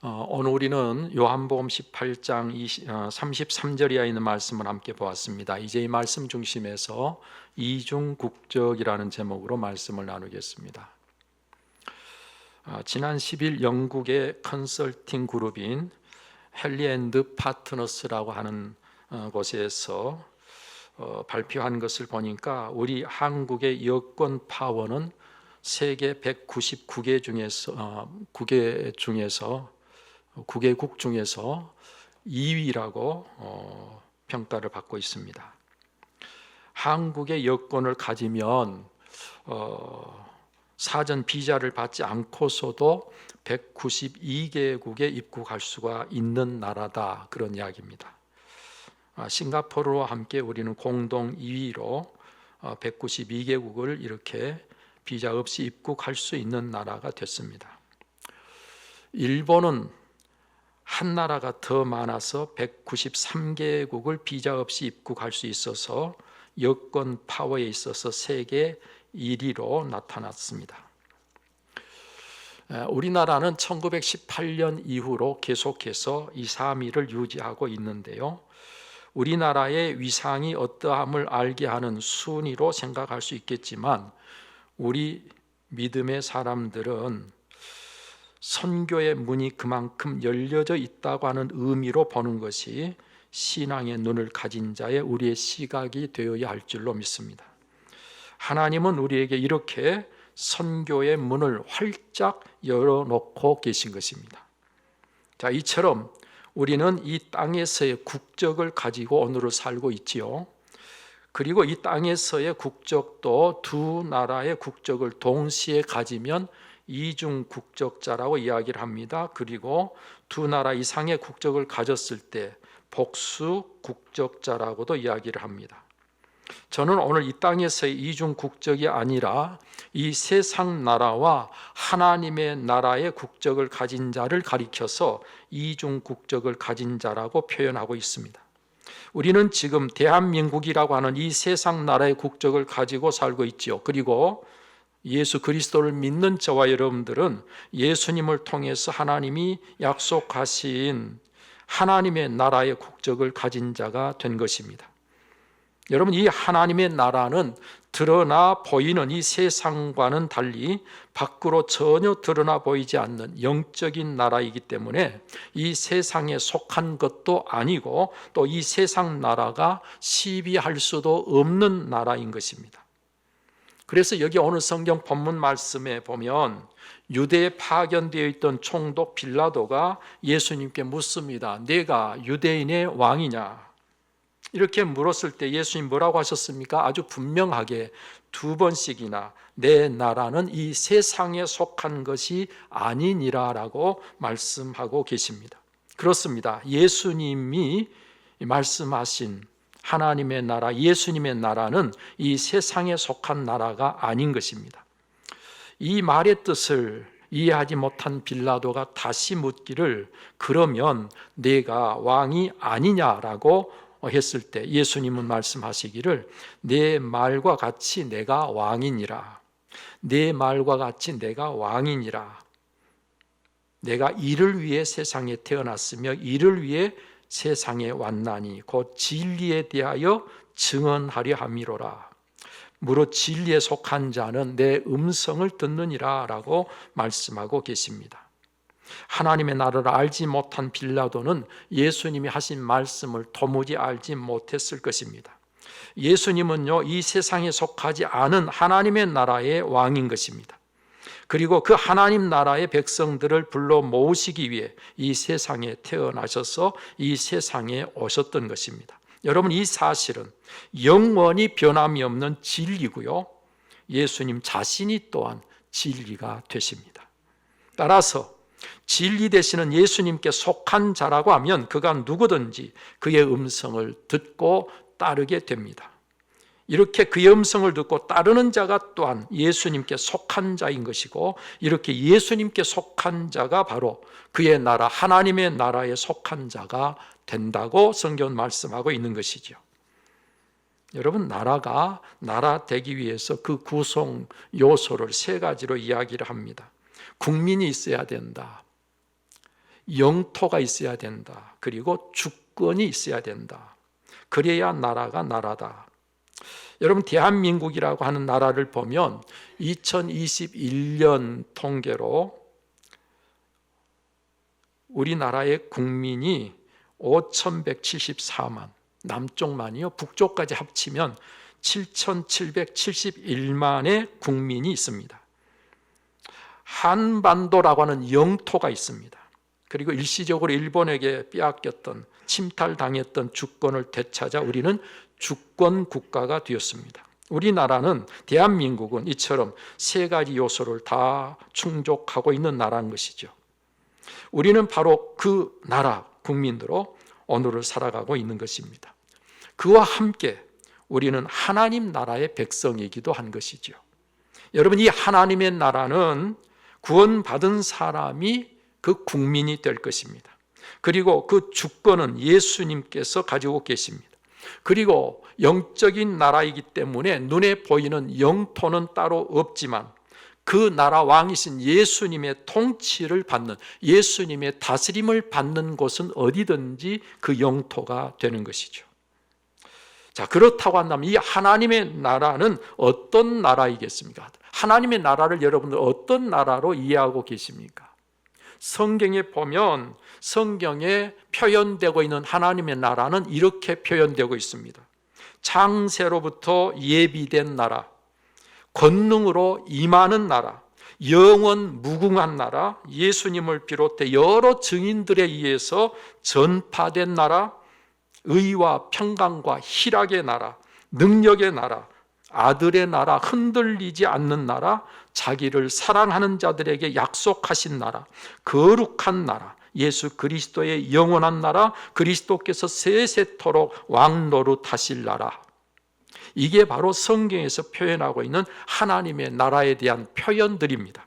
오늘 우리는 요한복음 18장 33절에 있는 말씀을 함께 보았습니다. 이제 이 말씀 중심에서 이중국적이라는 제목으로 말씀을 나누겠습니다. 지난 10일 영국의 컨설팅 그룹인 헨리 앤드 파트너스라고 하는 곳에서 발표한 것을 보니까 우리 한국의 여권 파워는 세계 199개 중에서 9개국 중에서 2위라고 평가를 받고 있습니다. 한국의 여권을 가지면 사전 비자를 받지 않고서도 192개국에 입국할 수가 있는 나라다, 그런 이야기입니다. 싱가포르와 함께 우리는 공동 2위로 192개국을 이렇게 비자 없이 입국할 수 있는 나라가 됐습니다. 일본은 한 나라가 더 많아서 193개국을 비자 없이 입국할 수 있어서 여권 파워에 있어서 세계 1위로 나타났습니다. 우리나라는 1918년 이후로 계속해서 이 3위를 유지하고 있는데요. 우리나라의 위상이 어떠함을 알게 하는 순위로 생각할 수 있겠지만 우리 믿음의 사람들은 선교의 문이 그만큼 열려져 있다고 하는 의미로 보는 것이 신앙의 눈을 가진 자의 우리의 시각이 되어야 할 줄로 믿습니다. 하나님은 우리에게 이렇게 선교의 문을 활짝 열어놓고 계신 것입니다. 자, 이처럼 우리는 이 땅에서의 국적을 가지고 오늘을 살고 있지요. 그리고 이 땅에서의 국적도 두 나라의 국적을 동시에 가지면 이중 국적자라고 이야기를 합니다. 그리고 두 나라 이상의 국적을 가졌을 때 복수 국적자라고도 이야기를 합니다. 저는 오늘 이 땅에서의 이중 국적이 아니라 이 세상 나라와 하나님의 나라의 국적을 가진 자를 가리켜서 이중 국적을 가진 자라고 표현하고 있습니다. 우리는 지금 대한민국이라고 하는 이 세상 나라의 국적을 가지고 살고 있지요. 그리고 예수 그리스도를 믿는 저와 여러분들은 예수님을 통해서 하나님이 약속하신 하나님의 나라의 국적을 가진 자가 된 것입니다. 여러분, 이 하나님의 나라는 드러나 보이는 이 세상과는 달리 밖으로 전혀 드러나 보이지 않는 영적인 나라이기 때문에 이 세상에 속한 것도 아니고 또 이 세상 나라가 시비할 수도 없는 나라인 것입니다. 그래서 여기 오늘 성경 본문 말씀에 보면 유대에 파견되어 있던 총독 빌라도가 예수님께 묻습니다. 내가 유대인의 왕이냐? 이렇게 물었을 때 예수님 뭐라고 하셨습니까? 아주 분명하게 두 번씩이나 내 나라는 이 세상에 속한 것이 아니니라라고 말씀하고 계십니다. 그렇습니다. 예수님이 말씀하신 하나님의 나라, 예수님의 나라는 이 세상에 속한 나라가 아닌 것입니다. 이 말의 뜻을 이해하지 못한 빌라도가 다시 묻기를 그러면 내가 왕이 아니냐라고 했을 때 예수님은 말씀하시기를 내 말과 같이 내가 왕이니라. 내 말과 같이 내가 왕이니라. 내가 이를 위해 세상에 태어났으며 이를 위해 세상에 왔나니 곧 진리에 대하여 증언하려 함이로라. 무릇 진리에 속한 자는 내 음성을 듣느니라 라고 말씀하고 계십니다. 하나님의 나라를 알지 못한 빌라도는 예수님이 하신 말씀을 도무지 알지 못했을 것입니다. 예수님은요, 이 세상에 속하지 않은 하나님의 나라의 왕인 것입니다. 그리고 그 하나님 나라의 백성들을 불러 모으시기 위해 이 세상에 태어나셔서 이 세상에 오셨던 것입니다. 여러분, 이 사실은 영원히 변함이 없는 진리고요, 예수님 자신이 또한 진리가 되십니다. 따라서 진리 되시는 예수님께 속한 자라고 하면 그가 누구든지 그의 음성을 듣고 따르게 됩니다. 이렇게 그의 음성을 듣고 따르는 자가 또한 예수님께 속한 자인 것이고, 이렇게 예수님께 속한 자가 바로 그의 나라, 하나님의 나라에 속한 자가 된다고 성경은 말씀하고 있는 것이죠. 여러분, 나라가 나라 되기 위해서 그 구성 요소를 세 가지로 이야기를 합니다. 국민이 있어야 된다. 영토가 있어야 된다. 그리고 주권이 있어야 된다. 그래야 나라가 나라다. 여러분, 대한민국이라고 하는 나라를 보면 2021년 통계로 우리나라의 국민이 5,174만, 남쪽만이요, 북쪽까지 합치면 7,771만의 국민이 있습니다. 한반도라고 하는 영토가 있습니다. 그리고 일시적으로 일본에게 빼앗겼던, 침탈당했던 주권을 되찾아 우리는 주권 국가가 되었습니다. 우리나라는, 대한민국은 이처럼 세 가지 요소를 다 충족하고 있는 나라인 것이죠. 우리는 바로 그 나라 국민으로 오늘을 살아가고 있는 것입니다. 그와 함께 우리는 하나님 나라의 백성이기도 한 것이죠. 여러분, 이 하나님의 나라는 구원받은 사람이 그 국민이 될 것입니다. 그리고 그 주권은 예수님께서 가지고 계십니다. 그리고 영적인 나라이기 때문에 눈에 보이는 영토는 따로 없지만 그 나라 왕이신 예수님의 통치를 받는, 예수님의 다스림을 받는 곳은 어디든지 그 영토가 되는 것이죠. 자, 그렇다고 한다면 이 하나님의 나라는 어떤 나라이겠습니까? 하나님의 나라를 여러분들 어떤 나라로 이해하고 계십니까? 성경에 보면 성경에 표현되고 있는 하나님의 나라는 이렇게 표현되고 있습니다. 창세로부터 예비된 나라, 권능으로 임하는 나라, 영원 무궁한 나라, 예수님을 비롯해 여러 증인들에 의해서 전파된 나라, 의와 평강과 희락의 나라, 능력의 나라, 아들의 나라, 흔들리지 않는 나라, 자기를 사랑하는 자들에게 약속하신 나라, 거룩한 나라, 예수 그리스도의 영원한 나라, 그리스도께서 세세토록 왕노릇하실 나라. 이게 바로 성경에서 표현하고 있는 하나님의 나라에 대한 표현들입니다.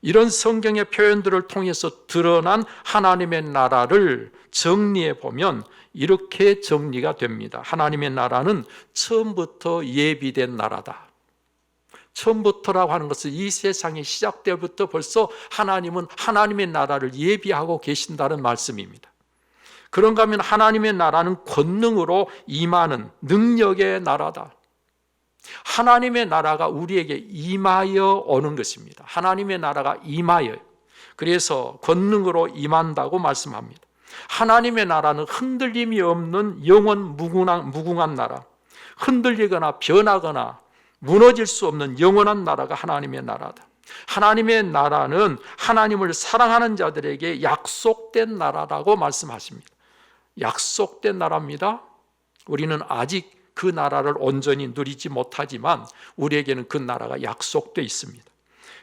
이런 성경의 표현들을 통해서 드러난 하나님의 나라를 정리해 보면 이렇게 정리가 됩니다. 하나님의 나라는 처음부터 예비된 나라다. 처음부터라고 하는 것은 이 세상이 시작되부터 벌써 하나님은 하나님의 나라를 예비하고 계신다는 말씀입니다. 그런가 하면 하나님의 나라는 권능으로 임하는 능력의 나라다. 하나님의 나라가 우리에게 임하여 오는 것입니다. 하나님의 나라가 임하여, 그래서 권능으로 임한다고 말씀합니다. 하나님의 나라는 흔들림이 없는 영원 무궁한 나라, 흔들리거나 변하거나 무너질 수 없는 영원한 나라가 하나님의 나라다. 하나님의 나라는 하나님을 사랑하는 자들에게 약속된 나라라고 말씀하십니다. 약속된 나라입니다. 우리는 아직 그 나라를 온전히 누리지 못하지만 우리에게는 그 나라가 약속되어 있습니다.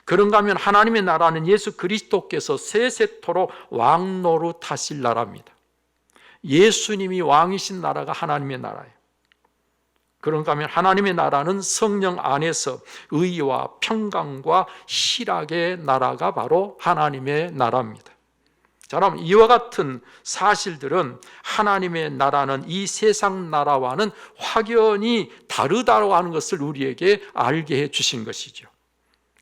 그런가 하면 하나님의 나라는 예수 그리스도께서 세세토록 왕노릇하실 나라입니다. 예수님이 왕이신 나라가 하나님의 나라예요. 그런가 하면 하나님의 나라는 성령 안에서 의와 평강과 희락의 나라가 바로 하나님의 나라입니다. 자, 그럼 이와 같은 사실들은 하나님의 나라는 이 세상 나라와는 확연히 다르다고 하는 것을 우리에게 알게 해 주신 것이죠.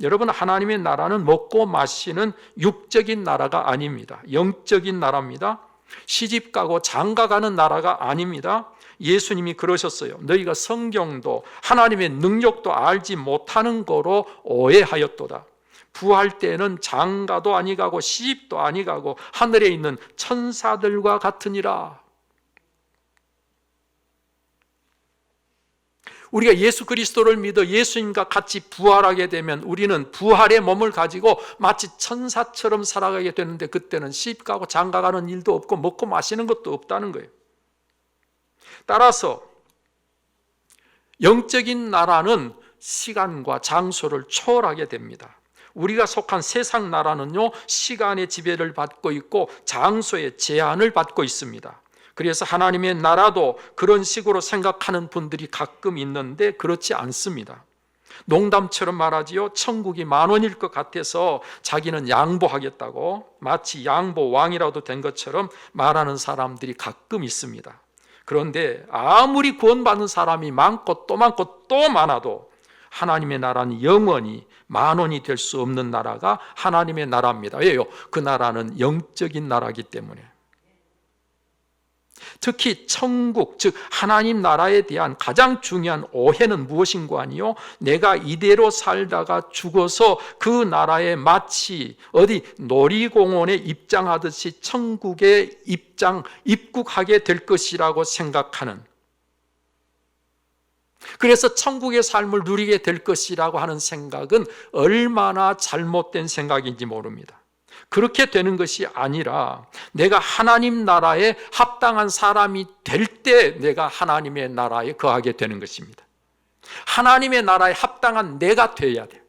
여러분, 하나님의 나라는 먹고 마시는 육적인 나라가 아닙니다. 영적인 나라입니다. 시집가고 장가가는 나라가 아닙니다. 예수님이 그러셨어요. 너희가 성경도 하나님의 능력도 알지 못하는 거로 오해하였도다. 부할 때는 장가도 아니가고 시집도 아니가고 하늘에 있는 천사들과 같으니라. 우리가 예수 그리스도를 믿어 예수님과 같이 부활하게 되면 우리는 부활의 몸을 가지고 마치 천사처럼 살아가게 되는데, 그때는 시집가고 장가가는 일도 없고 먹고 마시는 것도 없다는 거예요. 따라서 영적인 나라는 시간과 장소를 초월하게 됩니다. 우리가 속한 세상 나라는요, 시간의 지배를 받고 있고 장소의 제한을 받고 있습니다. 그래서 하나님의 나라도 그런 식으로 생각하는 분들이 가끔 있는데 그렇지 않습니다. 농담처럼 말하지요. 천국이 10,000원일 것 같아서 자기는 양보하겠다고 마치 양보 왕이라도 된 것처럼 말하는 사람들이 가끔 있습니다. 그런데 아무리 구원받는 사람이 많고 또 많아도 하나님의 나라는 영원히 만원이 될 수 없는 나라가 하나님의 나라입니다. 왜요? 그 나라는 영적인 나라이기 때문에. 특히 천국, 즉 하나님 나라에 대한 가장 중요한 오해는 무엇인고 하니요? 내가 이대로 살다가 죽어서 그 나라에 마치 어디 놀이공원에 입장하듯이 천국에 입국하게 될 것이라고 생각하는, 그래서 천국의 삶을 누리게 될 것이라고 하는 생각은 얼마나 잘못된 생각인지 모릅니다. 그렇게 되는 것이 아니라 내가 하나님 나라에 합당한 사람이 될 때 내가 하나님의 나라에 거하게 되는 것입니다. 하나님의 나라에 합당한 내가 되어야 돼요.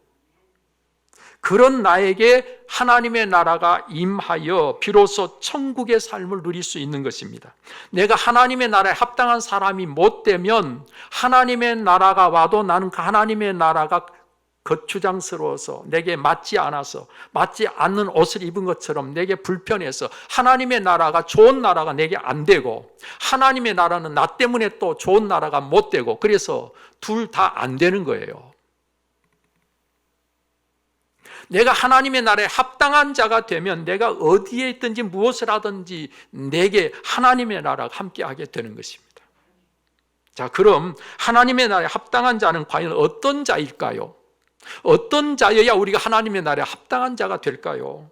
그런 나에게 하나님의 나라가 임하여 비로소 천국의 삶을 누릴 수 있는 것입니다. 내가 하나님의 나라에 합당한 사람이 못 되면 하나님의 나라가 와도 나는 그 하나님의 나라가 거추장스러워서 내게 맞지 않아서, 맞지 않는 옷을 입은 것처럼 내게 불편해서 하나님의 나라가 좋은 나라가 내게 안 되고, 하나님의 나라는 나 때문에 또 좋은 나라가 못 되고, 그래서 둘 다 안 되는 거예요. 내가 하나님의 나라에 합당한 자가 되면 내가 어디에 있든지 무엇을 하든지 내게 하나님의 나라가 함께하게 되는 것입니다. 자, 그럼 하나님의 나라에 합당한 자는 과연 어떤 자일까요? 어떤 자여야 우리가 하나님의 나라에 합당한 자가 될까요?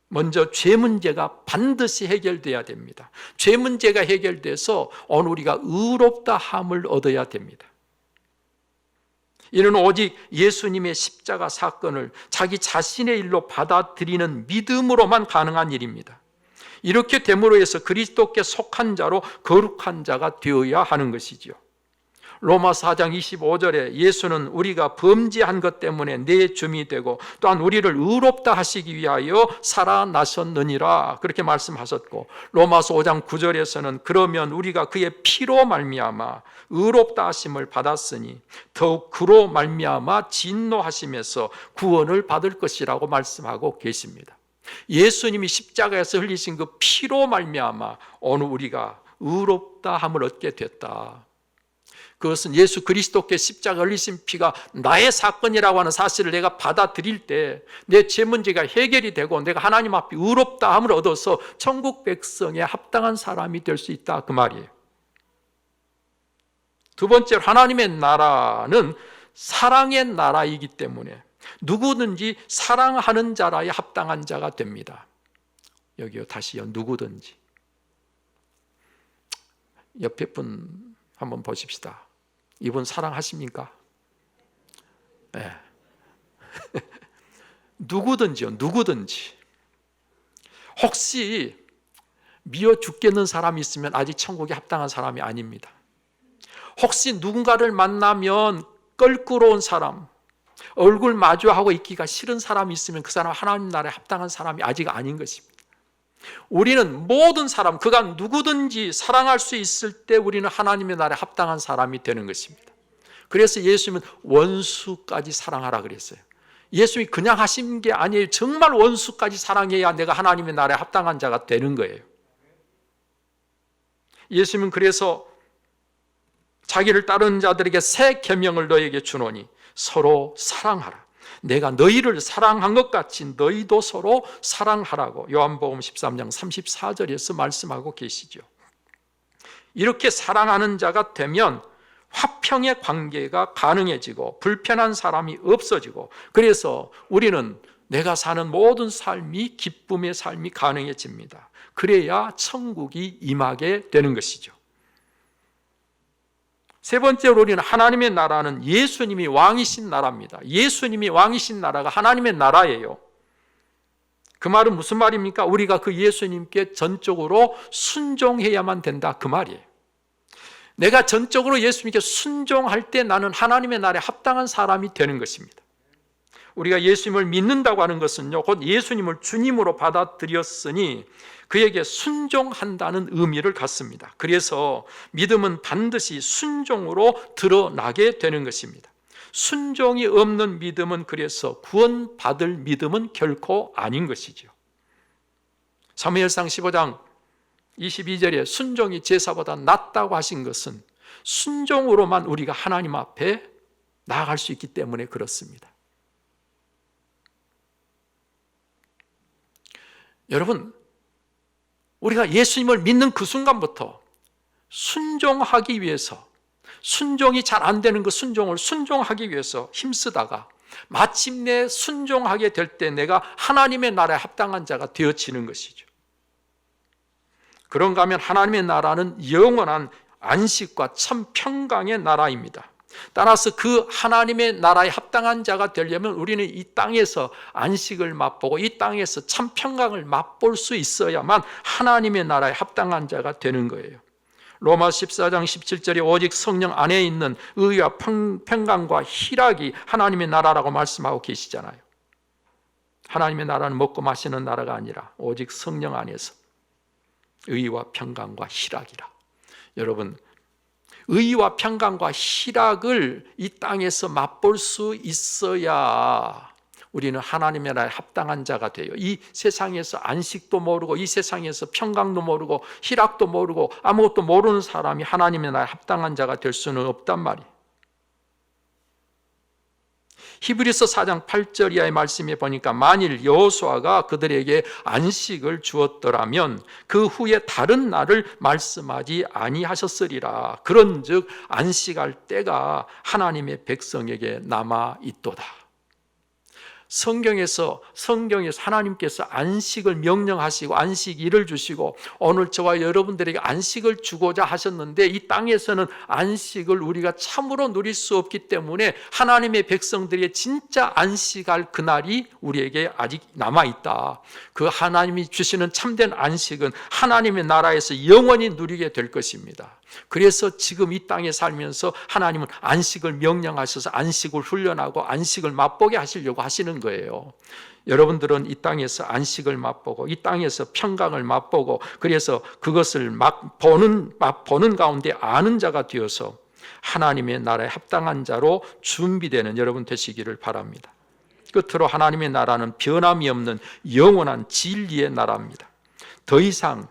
먼저 죄 문제가 반드시 해결돼야 됩니다. 죄 문제가 해결돼서 오늘 우리가 의롭다 함을 얻어야 됩니다. 이는 오직 예수님의 십자가 사건을 자기 자신의 일로 받아들이는 믿음으로만 가능한 일입니다. 이렇게 됨으로 해서 그리스도께 속한 자로 거룩한 자가 되어야 하는 것이지요. 로마서 4장 25절에 예수는 우리가 범죄한 것 때문에 내 줌이 되고 또한 우리를 의롭다 하시기 위하여 살아나셨느니라, 그렇게 말씀하셨고, 로마서 5장 9절에서는 그러면 우리가 그의 피로 말미암아 의롭다 하심을 받았으니 더욱 그로 말미암아 진노하심에서 구원을 받을 것이라고 말씀하고 계십니다. 예수님이 십자가에서 흘리신 그 피로 말미암아 오늘 우리가 의롭다 함을 얻게 됐다. 그것은 예수 그리스도께 십자가 흘리신 피가 나의 사건이라고 하는 사실을 내가 받아들일 때 내 죄 문제가 해결이 되고 내가 하나님 앞에 의롭다함을 얻어서 천국 백성에 합당한 사람이 될 수 있다, 그 말이에요. 두 번째로, 하나님의 나라는 사랑의 나라이기 때문에 누구든지 사랑하는 자라에 합당한 자가 됩니다. 여기요, 다시요, 누구든지. 옆에 분 한번 보십시다. 이분 사랑하십니까? 네. 누구든지요, 누구든지. 혹시 미워 죽겠는 사람이 있으면 아직 천국에 합당한 사람이 아닙니다. 혹시 누군가를 만나면 껄끄러운 사람, 얼굴 마주하고 있기가 싫은 사람이 있으면 그 사람 하나님 나라에 합당한 사람이 아직 아닌 것입니다. 우리는 모든 사람, 그가 누구든지 사랑할 수 있을 때 우리는 하나님의 나라에 합당한 사람이 되는 것입니다. 그래서 예수님은 원수까지 사랑하라 그랬어요. 예수님이 그냥 하신 게 아니에요. 정말 원수까지 사랑해야 내가 하나님의 나라에 합당한 자가 되는 거예요. 예수님은 그래서 자기를 따르는 자들에게 새 계명을 너에게 주노니 서로 사랑하라. 내가 너희를 사랑한 것 같이 너희도 서로 사랑하라고 요한복음 13장 34절에서 말씀하고 계시죠. 이렇게 사랑하는 자가 되면 화평의 관계가 가능해지고 불편한 사람이 없어지고, 그래서 우리는 내가 사는 모든 삶이 기쁨의 삶이 가능해집니다. 그래야 천국이 임하게 되는 것이죠. 세 번째로, 우리는 하나님의 나라는 예수님이 왕이신 나라입니다. 예수님이 왕이신 나라가 하나님의 나라예요. 그 말은 무슨 말입니까? 우리가 그 예수님께 전적으로 순종해야만 된다, 그 말이에요. 내가 전적으로 예수님께 순종할 때 나는 하나님의 나라에 합당한 사람이 되는 것입니다. 우리가 예수님을 믿는다고 하는 것은요, 곧 예수님을 주님으로 받아들였으니 그에게 순종한다는 의미를 갖습니다. 그래서 믿음은 반드시 순종으로 드러나게 되는 것입니다. 순종이 없는 믿음은 그래서 구원받을 믿음은 결코 아닌 것이죠. 사무엘상 15장 22절에 순종이 제사보다 낫다고 하신 것은 순종으로만 우리가 하나님 앞에 나아갈 수 있기 때문에 그렇습니다. 여러분, 우리가 예수님을 믿는 그 순간부터 순종하기 위해서, 순종이 잘 안 되는 그 순종하기 위해서 힘쓰다가 마침내 순종하게 될 때 내가 하나님의 나라에 합당한 자가 되어지는 것이죠. 그런가 하면 하나님의 나라는 영원한 안식과 참 평강의 나라입니다. 따라서 그 하나님의 나라에 합당한 자가 되려면 우리는 이 땅에서 안식을 맛보고 이 땅에서 참 평강을 맛볼 수 있어야만 하나님의 나라에 합당한 자가 되는 거예요. 로마 14장 17절에 오직 성령 안에 있는 의와 평강과 희락이 하나님의 나라라고 말씀하고 계시잖아요. 하나님의 나라는 먹고 마시는 나라가 아니라 오직 성령 안에서 의와 평강과 희락이라. 여러분, 의와 평강과 희락을 이 땅에서 맛볼 수 있어야 우리는 하나님의 나라에 합당한 자가 돼요. 이 세상에서 안식도 모르고 이 세상에서 평강도 모르고 희락도 모르고 아무것도 모르는 사람이 하나님의 나라에 합당한 자가 될 수는 없단 말이에요. 히브리서 4장 8절 이하의 말씀에 보니까 만일 여호수아가 그들에게 안식을 주었더라면 그 후에 다른 날을 말씀하지 아니하셨으리라. 그런즉 안식할 때가 하나님의 백성에게 남아 있도다. 성경에서 하나님께서 안식을 명령하시고 안식일을 주시고 오늘 저와 여러분들에게 안식을 주고자 하셨는데 이 땅에서는 안식을 우리가 참으로 누릴 수 없기 때문에 하나님의 백성들이 진짜 안식할 그날이 우리에게 아직 남아있다. 그 하나님이 주시는 참된 안식은 하나님의 나라에서 영원히 누리게 될 것입니다. 그래서 지금 이 땅에 살면서 하나님은 안식을 명령하셔서 안식을 훈련하고 안식을 맛보게 하시려고 하시는 거예요. 여러분들은 이 땅에서 안식을 맛보고 이 땅에서 평강을 맛보고 그래서 그것을 맛보는 가운데 아는 자가 되어서 하나님의 나라에 합당한 자로 준비되는 여러분 되시기를 바랍니다. 끝으로 하나님의 나라는 변함이 없는 영원한 진리의 나라입니다. 더 이상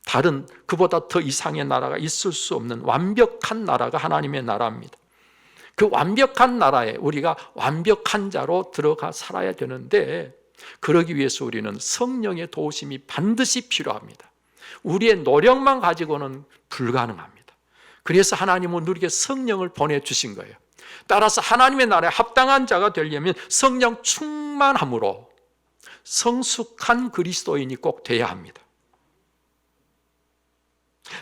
다른 그보다 더 이상의 나라가 있을 수 없는 완벽한 나라가 하나님의 나라입니다. 그 완벽한 나라에 우리가 완벽한 자로 들어가 살아야 되는데 그러기 위해서 우리는 성령의 도우심이 반드시 필요합니다. 우리의 노력만 가지고는 불가능합니다. 그래서 하나님은 우리에게 성령을 보내주신 거예요. 따라서 하나님의 나라에 합당한 자가 되려면 성령 충만함으로 성숙한 그리스도인이 꼭 돼야 합니다.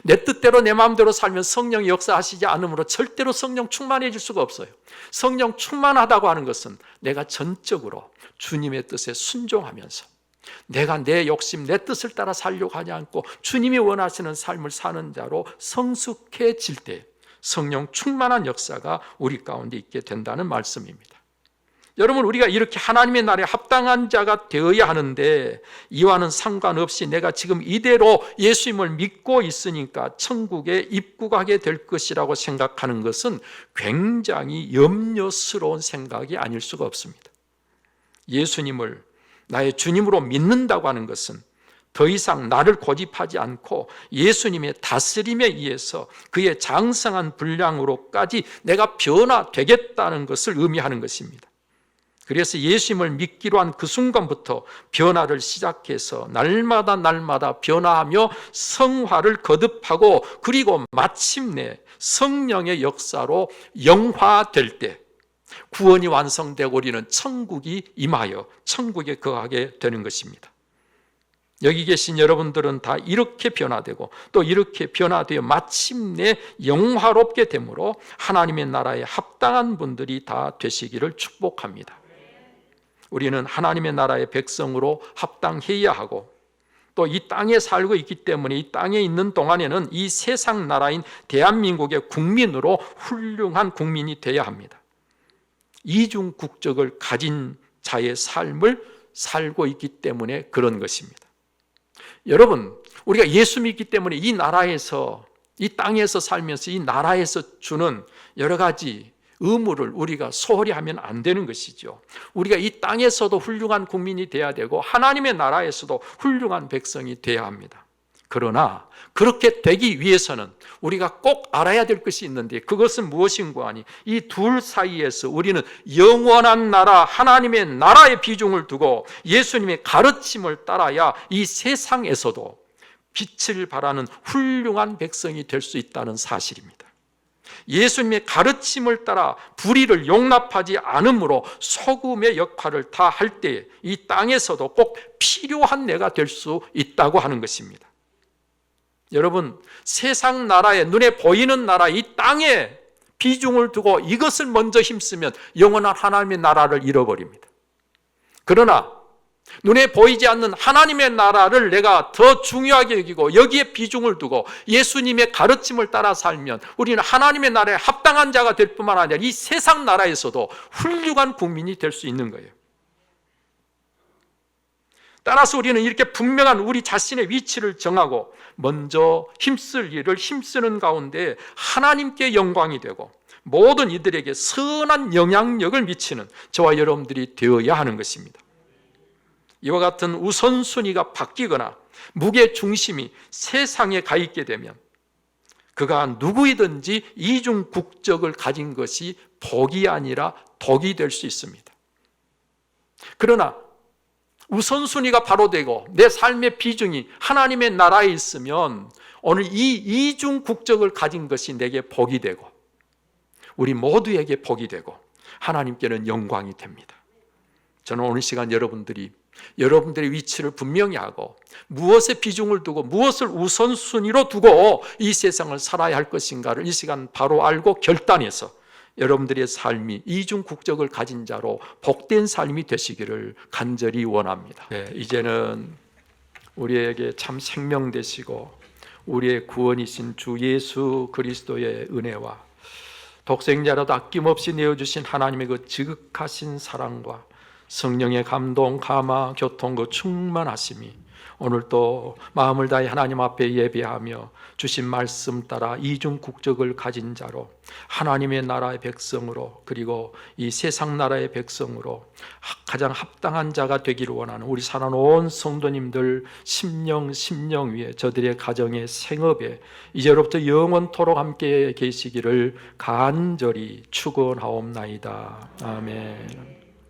내 뜻대로 내 마음대로 살면 성령이 역사하시지 않으므로 절대로 성령 충만해질 수가 없어요. 성령 충만하다고 하는 것은 내가 전적으로 주님의 뜻에 순종하면서 내가 내 욕심, 내 뜻을 따라 살려고 하지 않고 주님이 원하시는 삶을 사는 자로 성숙해질 때 성령 충만한 역사가 우리 가운데 있게 된다는 말씀입니다. 여러분, 우리가 이렇게 하나님의 나라에 합당한 자가 되어야 하는데 이와는 상관없이 내가 지금 이대로 예수님을 믿고 있으니까 천국에 입국하게 될 것이라고 생각하는 것은 굉장히 염려스러운 생각이 아닐 수가 없습니다. 예수님을 나의 주님으로 믿는다고 하는 것은 더 이상 나를 고집하지 않고 예수님의 다스림에 의해서 그의 장성한 분량으로까지 내가 변화되겠다는 것을 의미하는 것입니다. 그래서 예수님을 믿기로 한 그 순간부터 변화를 시작해서 날마다 변화하며 성화를 거듭하고 그리고 마침내 성령의 역사로 영화될 때 구원이 완성되고 우리는 천국이 임하여 천국에 거하게 되는 것입니다. 여기 계신 여러분들은 다 이렇게 변화되고 또 이렇게 변화되어 마침내 영화롭게 되므로 하나님의 나라에 합당한 분들이 다 되시기를 축복합니다. 우리는 하나님의 나라의 백성으로 합당해야 하고 또 이 땅에 살고 있기 때문에 이 땅에 있는 동안에는 이 세상 나라인 대한민국의 국민으로 훌륭한 국민이 되어야 합니다. 이중 국적을 가진 자의 삶을 살고 있기 때문에 그런 것입니다. 여러분, 우리가 예수 믿기 때문에 이 나라에서 이 땅에서 살면서 이 나라에서 주는 여러 가지 의무를 우리가 소홀히 하면 안 되는 것이죠. 우리가 이 땅에서도 훌륭한 국민이 되어야 되고 하나님의 나라에서도 훌륭한 백성이 되어야 합니다. 그러나 그렇게 되기 위해서는 우리가 꼭 알아야 될 것이 있는데, 그것은 무엇인가 하니 이 둘 사이에서 우리는 영원한 나라, 하나님의 나라의 비중을 두고 예수님의 가르침을 따라야 이 세상에서도 빛을 발하는 훌륭한 백성이 될 수 있다는 사실입니다. 예수님의 가르침을 따라 불의를 용납하지 않으므로 소금의 역할을 다 할 때 이 땅에서도 꼭 필요한 내가 될 수 있다고 하는 것입니다. 여러분, 세상 나라에, 눈에 보이는 나라, 이 땅에 비중을 두고 이것을 먼저 힘쓰면 영원한 하나님의 나라를 잃어버립니다. 그러나 눈에 보이지 않는 하나님의 나라를 내가 더 중요하게 여기고 여기에 비중을 두고 예수님의 가르침을 따라 살면 우리는 하나님의 나라에 합당한 자가 될 뿐만 아니라 이 세상 나라에서도 훌륭한 국민이 될 수 있는 거예요. 따라서 우리는 이렇게 분명한 우리 자신의 위치를 정하고 먼저 힘쓸 일을 힘쓰는 가운데 하나님께 영광이 되고 모든 이들에게 선한 영향력을 미치는 저와 여러분들이 되어야 하는 것입니다. 이와 같은 우선순위가 바뀌거나 무게 중심이 세상에 가 있게 되면 그가 누구이든지 이중 국적을 가진 것이 복이 아니라 덕이 될 수 있습니다. 그러나 우선순위가 바로 되고 내 삶의 비중이 하나님의 나라에 있으면 오늘 이 이중 국적을 가진 것이 내게 복이 되고 우리 모두에게 복이 되고 하나님께는 영광이 됩니다. 저는 오늘 시간 여러분들의 위치를 분명히 하고 무엇에 비중을 두고 무엇을 우선순위로 두고 이 세상을 살아야 할 것인가를 이 시간 바로 알고 결단해서 여러분들의 삶이 이중 국적을 가진 자로 복된 삶이 되시기를 간절히 원합니다. 이제는 우리에게 참 생명 되시고 우리의 구원이신 주 예수 그리스도의 은혜와 독생자라도 아낌없이 내어주신 하나님의 그 지극하신 사랑과 성령의 감동, 감화, 교통 그 충만하심이 오늘 또 마음을 다해 하나님 앞에 예배하며 주신 말씀 따라 이중 국적을 가진 자로 하나님의 나라의 백성으로 그리고 이 세상 나라의 백성으로 가장 합당한 자가 되기를 원하는 우리 사랑하는 온 성도님들 심령 위에 저들의 가정의 생업에 이제로부터 영원토록 함께 계시기를 간절히 축원하옵나이다. 아멘.